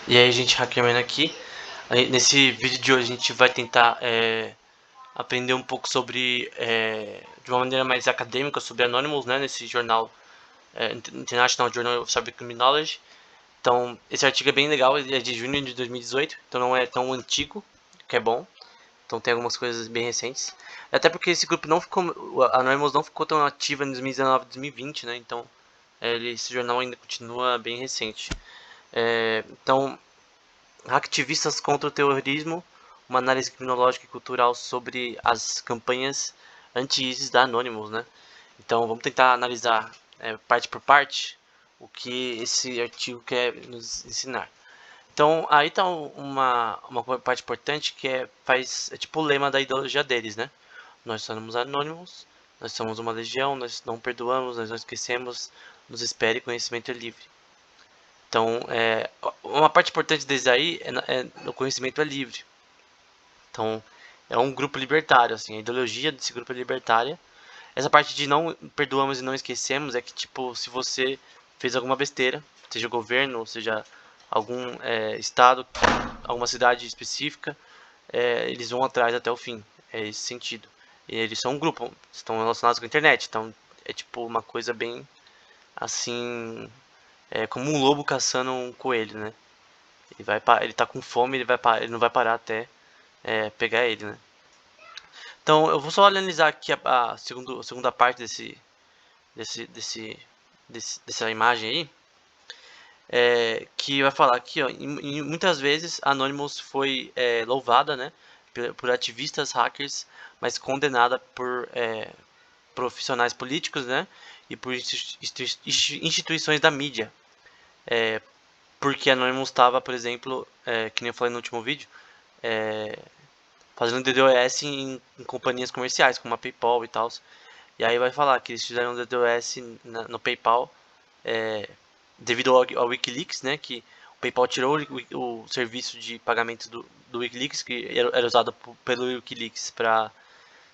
E aí, gente, Hackerman aqui. Nesse vídeo de hoje a gente vai tentar aprender um pouco sobre, de uma maneira mais acadêmica, sobre Anonymous, né, nesse jornal International Journal of Cybercriminology. Então, esse artigo é bem legal, ele é de junho de 2018, então não é tão antigo, que é bom. Então tem algumas coisas bem recentes. Até porque esse grupo não ficou, o Anonymous não ficou tão ativa em 2019, 2020, né, então esse jornal ainda continua bem recente. Então, Hacktivistas contra o Terrorismo, uma análise criminológica e cultural sobre as campanhas anti-ISIS da Anonymous, né? Então vamos tentar analisar parte por parte o que esse artigo quer nos ensinar. Então aí está uma parte importante que é tipo o lema da ideologia deles, né? Nós somos anônimos, nós somos uma legião, nós não perdoamos, nós não esquecemos, nos espere, conhecimento é livre. Então, uma parte importante deles aí o conhecimento é livre. Então, é um grupo libertário, assim, a ideologia desse grupo é libertária. Essa parte de não perdoamos e não esquecemos é que, tipo, se você fez alguma besteira, seja o governo, ou seja algum estado, alguma cidade específica, eles vão atrás até o fim. É esse sentido. E eles são um grupo, estão relacionados com a internet, então é tipo uma coisa bem assim, como um lobo caçando um coelho, né? Ele tá com fome, ele não vai parar até pegar ele, né? Então eu vou só analisar aqui a segunda parte desse, desse, dessa imagem aí, que vai falar aqui, ó, muitas vezes Anonymous foi louvada, né, por ativistas hackers, mas condenada por profissionais políticos, né, e por instituições da mídia, porque Anonymous estava, por exemplo, que nem eu falei no último vídeo, fazendo DDoS em companhias comerciais, como a PayPal e tal. E aí vai falar que eles fizeram DDoS no PayPal devido ao Wikileaks, né? Que o PayPal tirou o serviço de pagamento do Wikileaks, que era usado pelo Wikileaks para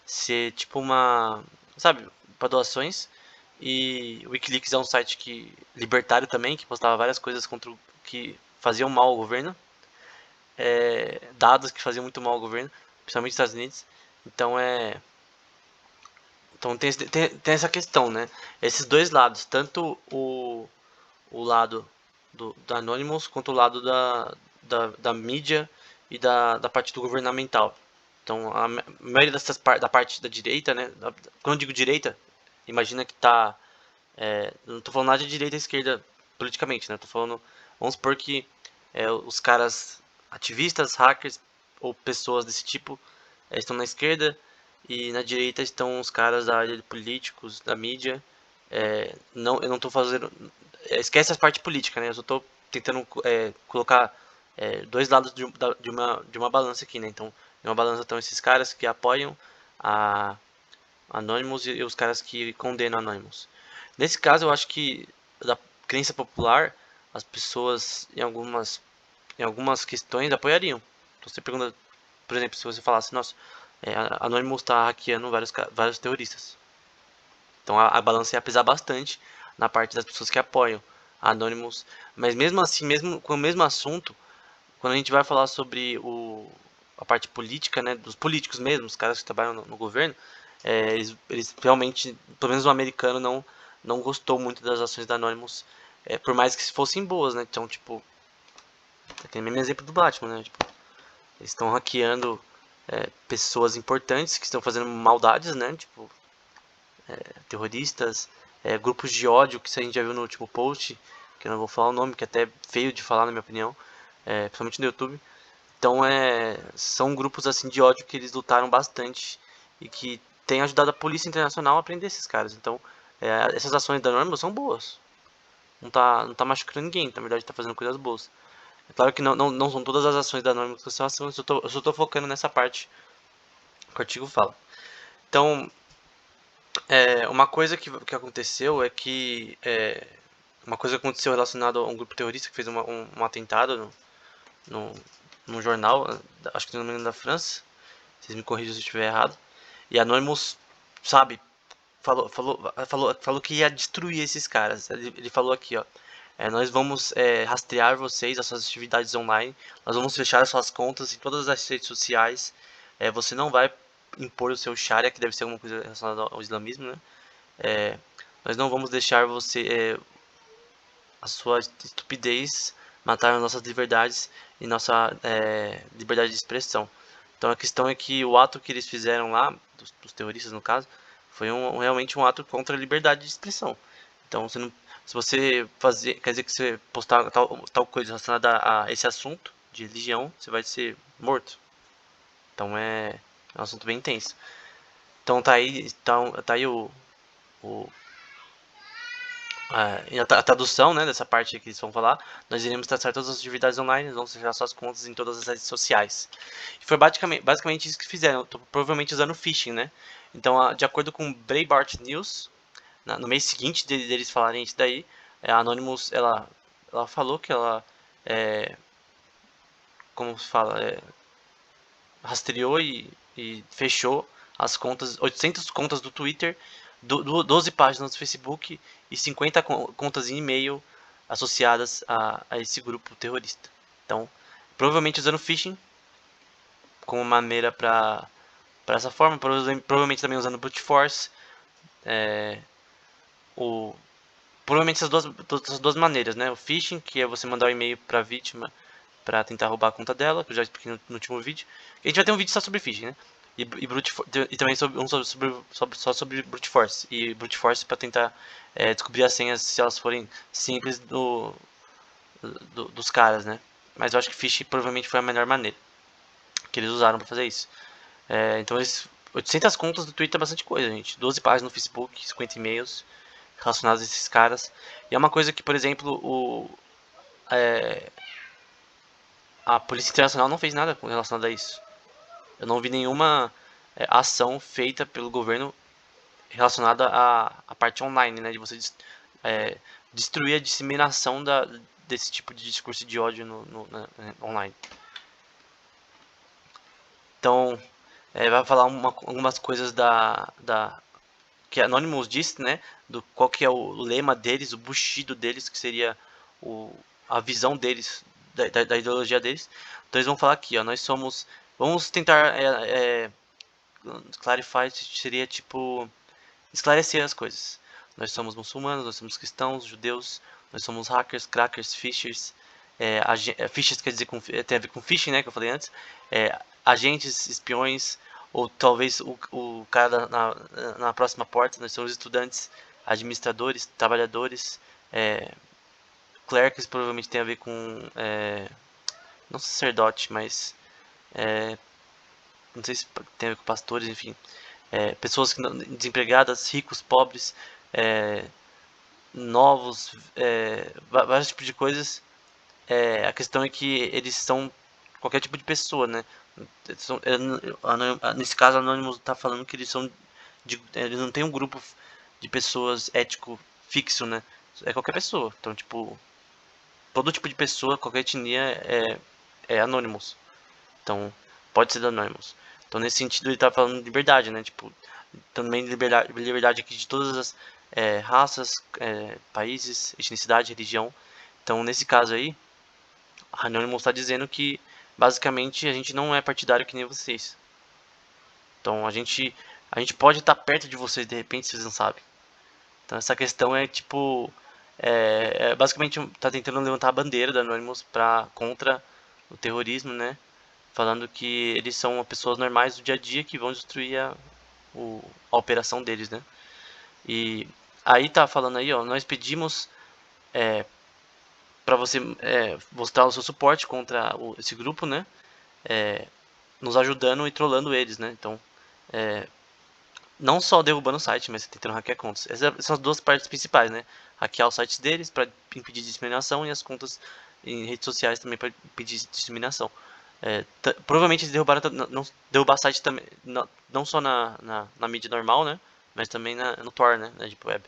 ser tipo uma, sabe, para doações. E o Wikileaks é um site que libertário também, que postava várias coisas que faziam mal ao governo, dados que faziam muito mal ao governo, principalmente nos Estados Unidos. Então então tem essa questão, né? Esses dois lados, tanto o lado do Anonymous quanto o lado da mídia e da parte do governamental. Então a maioria da parte da direita, né? Quando eu digo direita, imagina que tá. Não tô falando nada de direita e esquerda politicamente, né? Tô falando. Vamos supor que os caras ativistas, hackers ou pessoas desse tipo estão na esquerda e na direita estão os caras da área de políticos, da mídia. Não, eu não tô fazendo. Esquece a parte política, né? Eu só tô tentando colocar dois lados de uma balança aqui, né? Então, em uma balança estão esses caras que apoiam a Anonymous e os caras que condenam Anonymous. Nesse caso, eu acho que da crença popular, as pessoas em algumas questões apoiariam. Então, você pergunta, por exemplo, se você falasse, nossa, Anonymous está hackeando vários terroristas. Então a balança ia pesar bastante na parte das pessoas que apoiam a Anonymous. Mas mesmo assim, mesmo com o mesmo assunto, quando a gente vai falar sobre a parte política, né, dos políticos mesmo, os caras que trabalham no governo, eles realmente, pelo menos o americano, não gostou muito das ações da Anonymous, por mais que fossem boas, né? Então, tipo, tem o mesmo exemplo do Batman, né? Tipo, eles estão hackeando pessoas importantes que estão fazendo maldades, né? Tipo, terroristas, grupos de ódio, que a gente já viu no último post, que eu não vou falar o nome, que é até feio de falar na minha opinião, principalmente no YouTube. Então são grupos assim de ódio que eles lutaram bastante e que tem ajudado a Polícia Internacional a prender esses caras. Então essas ações da Anonymous são boas. Não tá machucando ninguém, na verdade tá fazendo coisas boas. É claro que não são todas as ações da Anonymous que são ações, eu só tô focando nessa parte que o artigo fala. Então, uma coisa que aconteceu é que uma coisa que aconteceu relacionada a um grupo terrorista que fez um atentado no, num jornal, acho que não me engano da França, vocês me corrijam se eu estiver errado, e Anonymous, sabe, falou que ia destruir esses caras. Ele falou aqui, ó, Nós vamos rastrear vocês, as suas atividades online, nós vamos fechar as suas contas em todas as redes sociais. Você não vai impor o seu Sharia, que deve ser alguma coisa relacionada ao islamismo, né? É, nós não vamos deixar a sua estupidez matar as nossas liberdades e nossa liberdade de expressão. Então a questão é que o ato que eles fizeram lá, dos terroristas no caso, foi realmente um ato contra a liberdade de expressão. Então você não, se você fazer, quer dizer que você postar tal coisa relacionada a esse assunto de religião, você vai ser morto. Então é um assunto bem intenso. Então tá aí o e a tradução, né, dessa parte que eles vão falar. Nós iremos traçar todas as atividades online, vamos fechar suas contas em todas as redes sociais. E foi basicamente isso que fizeram, provavelmente usando phishing, né? Então, de acordo com Breitbart News, no mês seguinte deles falarem isso daí, a Anonymous, ela falou que ela, como se fala, rastreou e fechou as contas, 800 contas do Twitter, 12 páginas do Facebook e 50 contas em e-mail associadas a esse grupo terrorista. Então, provavelmente usando phishing como maneira para essa forma, provavelmente também usando brute force, o, provavelmente essas duas maneiras, né? O phishing, que é você mandar um e-mail para a vítima para tentar roubar a conta dela, que eu já expliquei no último vídeo. E a gente vai ter um vídeo só sobre phishing, né? E também só sobre brute force. E brute force para tentar descobrir as senhas se elas forem simples dos caras, né? Mas eu acho que phishing provavelmente foi a melhor maneira que eles usaram para fazer isso. Então, 800 contas do Twitter é bastante coisa, gente. 12 páginas no Facebook, 50 e-mails relacionados a esses caras. E é uma coisa que, por exemplo, a Polícia Internacional não fez nada relacionado a isso. Eu não vi nenhuma ação feita pelo governo relacionada à parte online, né? De você é, destruir a disseminação desse tipo de discurso de ódio online. Então, vai falar algumas coisas que Anonymous disse, né? Do qual que é o lema deles, o bushido deles, que seria a visão deles, da ideologia deles. Então eles vão falar aqui, ó, vamos tentar clarify, seria tipo esclarecer as coisas. Nós somos muçulmanos, nós somos cristãos, judeus, nós somos hackers, crackers, phishers. Phishers quer dizer tem a ver com phishing, né, que eu falei antes. Agentes, espiões, ou talvez o cara na próxima porta. Nós somos estudantes, administradores, trabalhadores, clerks, provavelmente tem a ver com, não sacerdote, mas não sei se tem a ver com pastores, enfim. Pessoas desempregadas, ricos, pobres, é, novos, vários tipos de coisas. A questão é que eles são qualquer tipo de pessoa, né? Nesse caso, Anonymous está falando que eles não têm um grupo de pessoas ético fixo, né? É qualquer pessoa. Então, tipo, todo tipo de pessoa, qualquer etnia é Anonymous. Então, pode ser do Anonymous. Então, nesse sentido, ele tá falando de liberdade, né? Tipo, também liberdade aqui de todas as raças, países, etnicidade, religião. Então, nesse caso aí, a Anonymous está dizendo que, basicamente, a gente não é partidário que nem vocês. Então, a gente pode estar perto de vocês, de repente, vocês não sabem. Então, essa questão é, tipo, basicamente, tá tentando levantar a bandeira da Anonymous contra o terrorismo, né? Falando que eles são pessoas normais do dia a dia que vão destruir a operação deles, né? E aí tá falando aí, ó, nós pedimos para você mostrar o seu suporte contra esse grupo, né? Nos ajudando e trollando eles, né? Então, não só derrubando o site, mas tentando hackear contas. Essas são as duas partes principais, né? Hackear os sites deles para impedir disseminação e as contas em redes sociais também para impedir disseminação. Provavelmente eles derrubaram não derrubar site também, não só na mídia normal, né? Mas também no Tor, né? Na Deep Web.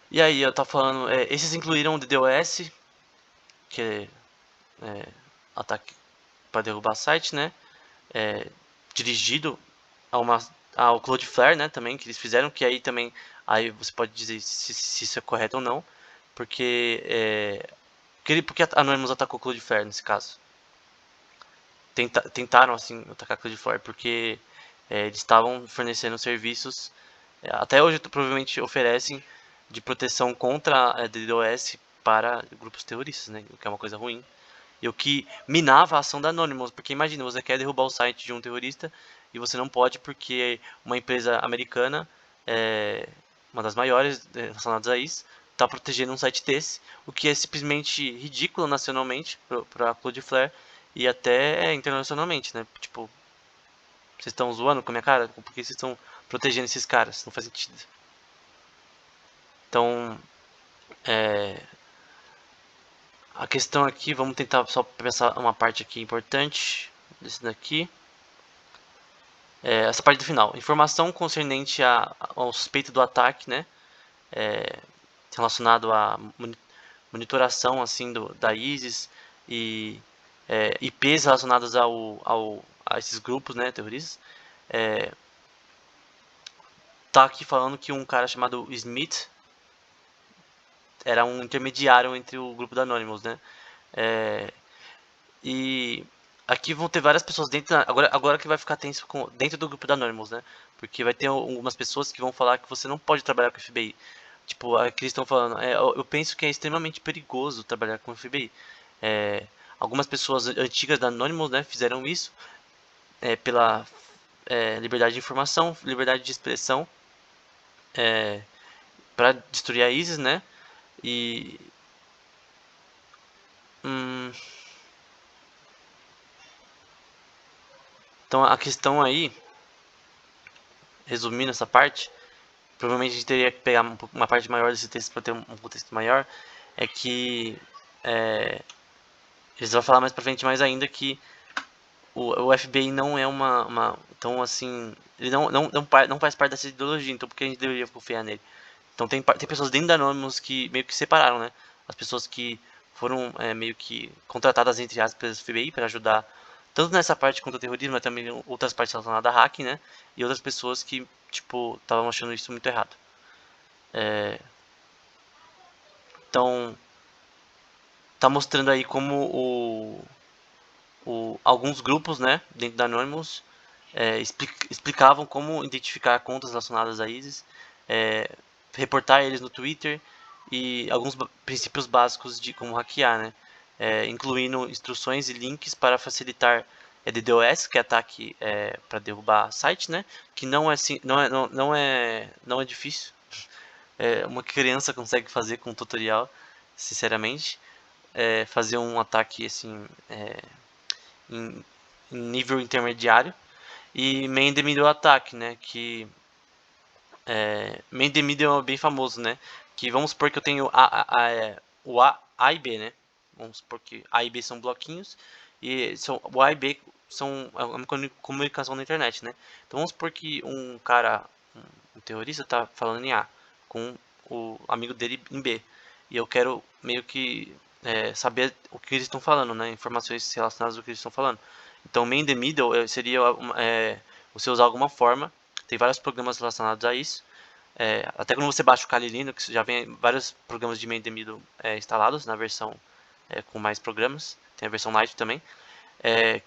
E aí, eu tava falando, esses incluíram o DDoS, que é ataque para derrubar site, né? Dirigido a o Cloudflare, né, também, que eles fizeram, que aí também, aí você pode dizer se isso é correto ou não, porque, porque a Anonymous atacou o Cloudflare nesse caso? Tentaram, assim, atacar o Cloudflare, porque eles estavam fornecendo serviços, até hoje provavelmente oferecem, de proteção contra a DDoS para grupos terroristas, né, o que é uma coisa ruim. E o que minava a ação da Anonymous, porque imagina, você quer derrubar o site de um terrorista e você não pode porque uma empresa americana, uma das maiores relacionadas a isso, está protegendo um site desse, o que é simplesmente ridículo nacionalmente para a Cloudflare e até internacionalmente, né? Tipo, vocês estão zoando com a minha cara? Por que vocês estão protegendo esses caras? Não faz sentido. Então, a questão aqui, vamos tentar só pensar uma parte aqui importante desse daqui. Essa parte do final. Informação concernente ao suspeito do ataque, né? Relacionado à monitoração assim da ISIS e IPs relacionadas a esses grupos, né, terroristas. Tá aqui falando que um cara chamado Smith era um intermediário entre o grupo da Anonymous, né? E aqui vão ter várias pessoas dentro. Agora que vai ficar tenso dentro do grupo da Anonymous, né? Porque vai ter algumas pessoas que vão falar que você não pode trabalhar com o FBI. Tipo, aqui eles estão falando. Eu penso que é extremamente perigoso trabalhar com o FBI. Algumas pessoas antigas da Anonymous, né, fizeram isso pela liberdade de informação, liberdade de expressão, para destruir a ISIS, né? E hum, então a questão aí, resumindo essa parte, provavelmente a gente teria que pegar uma parte maior desse texto para ter um contexto maior, é que eles vão falar mais pra frente mais ainda que o FBI não é então assim, ele não faz parte dessa ideologia, então por que a gente deveria confiar nele? Então tem pessoas dentro da Anonymous que meio que separaram, né? As pessoas que foram meio que contratadas entre aspas pelo FBI para ajudar tanto nessa parte contra o terrorismo, mas também outras partes relacionadas a hacking, né? E outras pessoas que, tipo, estavam achando isso muito errado. Então, tá mostrando aí como alguns grupos, né, dentro da Anonymous, explicavam como identificar contas relacionadas a ISIS, é, reportar eles no Twitter e alguns princípios básicos de como hackear, né, incluindo instruções e links para facilitar DDoS, que é ataque para derrubar site, né, que não é não é difícil, uma criança consegue fazer com um tutorial, sinceramente, fazer um ataque assim em, em nível intermediário. E main the middle attack, né? Que main the middle é bem famoso, né? Que vamos supor que eu tenho o A e B, né? Vamos supor que A e B são bloquinhos e o A e B são uma comunicação na internet, né? Então vamos supor que um cara, um terrorista, tá falando em A com o amigo dele em B e eu quero meio que saber o que eles estão falando, né? Informações relacionadas ao que eles estão falando. Então, main the middle seria você usar alguma forma. Tem vários programas relacionados a isso. Até quando você baixa o Kali Linux, já vem vários programas de main the middle instalados na versão com mais programas. Tem a versão Lite também.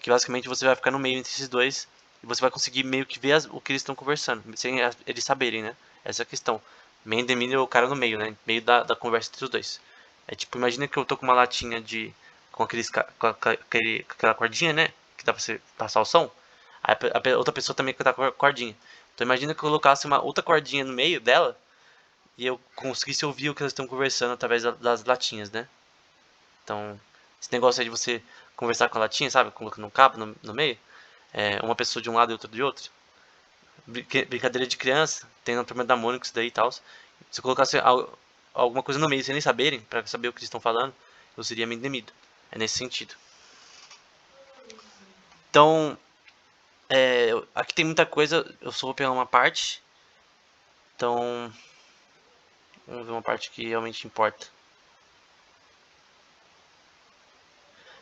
Que basicamente você vai ficar no meio entre esses dois e você vai conseguir meio que ver o que eles estão conversando, sem eles saberem, né? Essa é a questão. Main the middle é o cara no meio, né? Meio da conversa entre os dois. É tipo, imagina que eu tô com uma latinha com aquela cordinha, né? Que dá pra você passar o som. Aí a outra pessoa também tá com a cordinha. Então imagina que eu colocasse uma outra cordinha no meio dela e eu conseguisse ouvir o que eles estão conversando através das latinhas, né? Então, esse negócio aí de você conversar com a latinha, sabe? Colocando um cabo no meio. Uma pessoa de um lado e outra de outro. Brincadeira de criança, tem no programa da Mônica isso daí e tal. Se eu colocasse alguma coisa no meio sem nem saberem, pra saber o que eles estão falando, eu seria meio demido. É nesse sentido. Então, aqui tem muita coisa, eu só vou pegar uma parte. Então, vamos ver uma parte que realmente importa.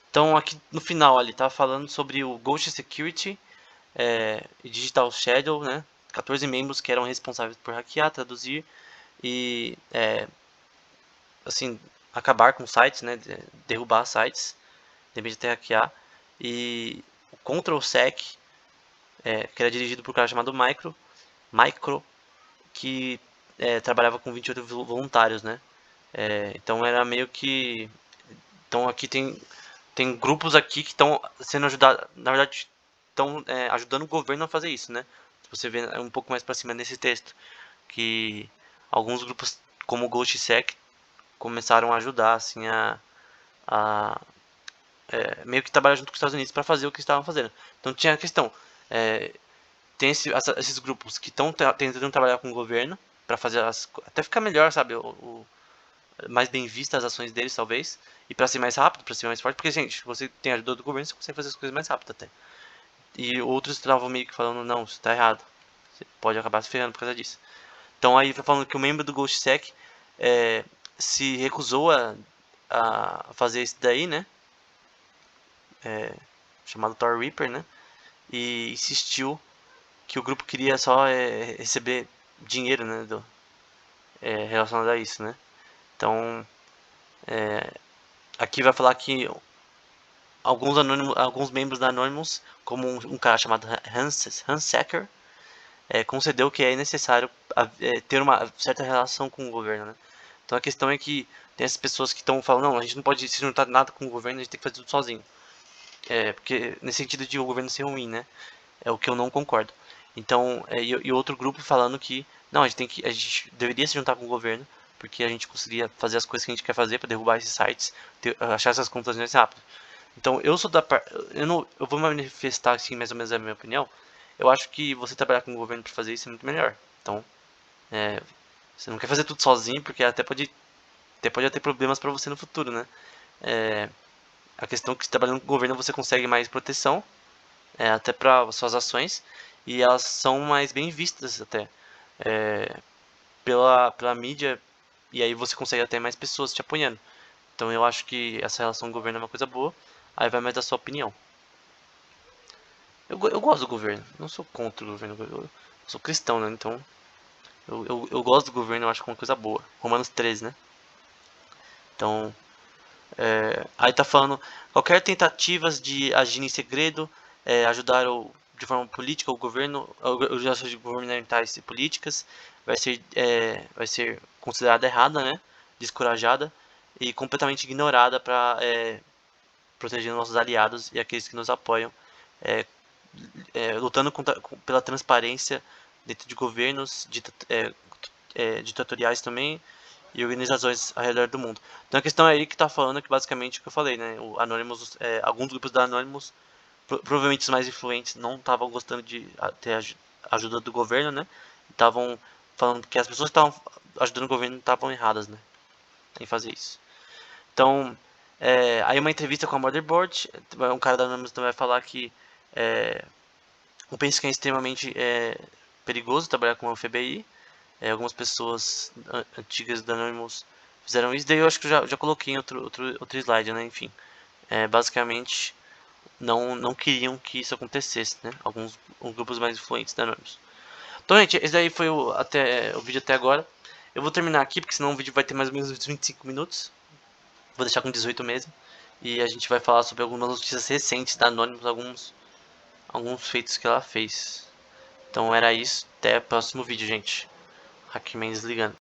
Então, aqui no final, ele tá falando sobre o Ghost Security e Digital Shadow, né? 14 membros que eram responsáveis por hackear, traduzir e assim, acabar com sites, né, derrubar sites, de repente até hackear. E o Control-Sec, que era dirigido por um cara chamado Micro, que trabalhava com 28 voluntários, né? Então era meio que... Então aqui tem grupos aqui que estão sendo ajudados, na verdade, estão ajudando o governo a fazer isso, né? Você vê um pouco mais para cima nesse texto, que alguns grupos como o GhostSec começaram a ajudar, assim, a meio que trabalhar junto com os Estados Unidos para fazer o que estavam fazendo. Então tinha a questão, tem esses grupos que estão tentando trabalhar com o governo para fazer até ficar melhor, sabe, mais bem vistas as ações deles, talvez, e para ser mais rápido, para ser mais forte, porque, gente, você tem a ajuda do governo, você consegue fazer as coisas mais rápido até. E outros estavam meio que falando, não, isso tá errado, você pode acabar se ferrando por causa disso. Então aí foi falando que o membro do GhostSec se recusou a fazer isso daí, né, chamado Tor Reaper, né, e insistiu que o grupo queria só receber dinheiro, né, relacionado a isso, né. Então, aqui vai falar que alguns membros da Anonymous, como um cara chamado Hans Secker, concedeu que é necessário ter uma certa relação com o governo, né. Então a questão é que tem essas pessoas que estão falando, não, a gente não pode se juntar nada com o governo, a gente tem que fazer tudo sozinho. Porque nesse sentido de o governo ser ruim, né? É o que eu não concordo. Então, e outro grupo falando que não, a gente deveria se juntar com o governo, porque a gente conseguiria fazer as coisas que a gente quer fazer para derrubar esses sites, achar essas contas mais rápido. Então, eu sou da eu não, eu vou manifestar assim mais ou menos a minha opinião. Eu acho que você trabalhar com o governo para fazer isso é muito melhor. Então, você não quer fazer tudo sozinho, porque até pode ter problemas para você no futuro, né? A questão é que trabalhando com o governo você consegue mais proteção, até para suas ações, e elas são mais bem vistas até pela mídia, e aí você consegue até mais pessoas te apoiando. Então eu acho que essa relação com o governo é uma coisa boa, aí vai mais da sua opinião. Eu gosto do governo, não sou contra o governo, eu sou cristão, né? Então eu gosto do governo, eu acho que é uma coisa boa. Romanos 13, né? Então, aí tá falando, qualquer tentativas de agir em segredo, ajudar de forma política o governo, ações governamentais e políticas, vai ser considerada errada, né? Descorajada e completamente ignorada para proteger nossos aliados e aqueles que nos apoiam, é, lutando pela transparência dentro de governos ditatoriais também e organizações ao redor do mundo. Então a questão é aí que está falando que basicamente o que eu falei, né? O Anonymous, alguns grupos da Anonymous, provavelmente os mais influentes, não estavam gostando de ter ajuda do governo, né? Estavam falando que as pessoas que estavam ajudando o governo estavam erradas, né? Em fazer isso. Então, aí uma entrevista com a Motherboard, um cara da Anonymous também vai falar que eu penso que é extremamente perigoso trabalhar com o FBI. Algumas pessoas antigas da Anonymous fizeram isso, daí eu acho que eu já coloquei em outro slide, né? Enfim, basicamente não queriam que isso acontecesse, né? Alguns grupos mais influentes da Anonymous. Então, gente, esse daí foi o vídeo até agora. Eu vou terminar aqui, porque senão o vídeo vai ter mais ou menos uns 25 minutos. Vou deixar com 18 mesmo. E a gente vai falar sobre algumas notícias recentes da Anonymous, alguns feitos que ela fez. Então era isso. Até o próximo vídeo, gente. Hackman desligando.